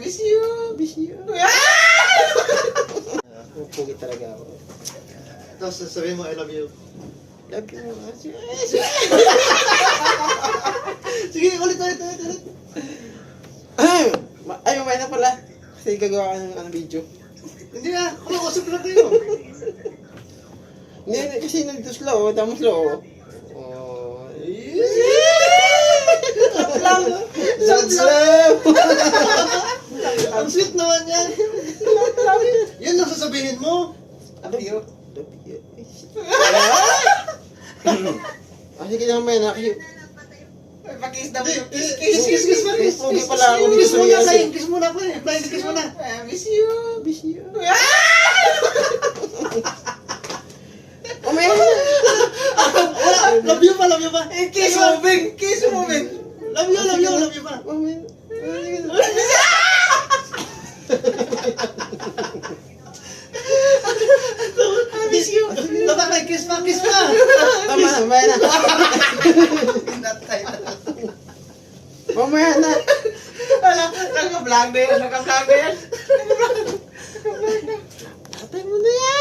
Miss you. Miss you. Pupugi talaga ako. Tapos sasabihin mo, I love you. Love you. Sige, ulit. Ay, mamaya na pala. Kasi gagawa ka ng video. Hindi na, kumakusap lang kayo. Hindi, kasi nandito slow. Tama slow. Love. Ang sweet naman yan. Yan ang sasabihin mo. Love you. Love you. Sige na mamaya na. Pakis daw. Kiss pa. Pugi pala ako. Kiss muna, Flying. Kiss muna. Miss you. Miss you. Mamaya na. Wala, love you pa. Kiss mo, Ben. Kiss mo, Ben. Love you pa. Mamaya. Miss you. Dapat kiss pa. Tama na, mamaya na. Pinatay na. Mamaya na. Naka-vlog na yan. Atay mo na yan.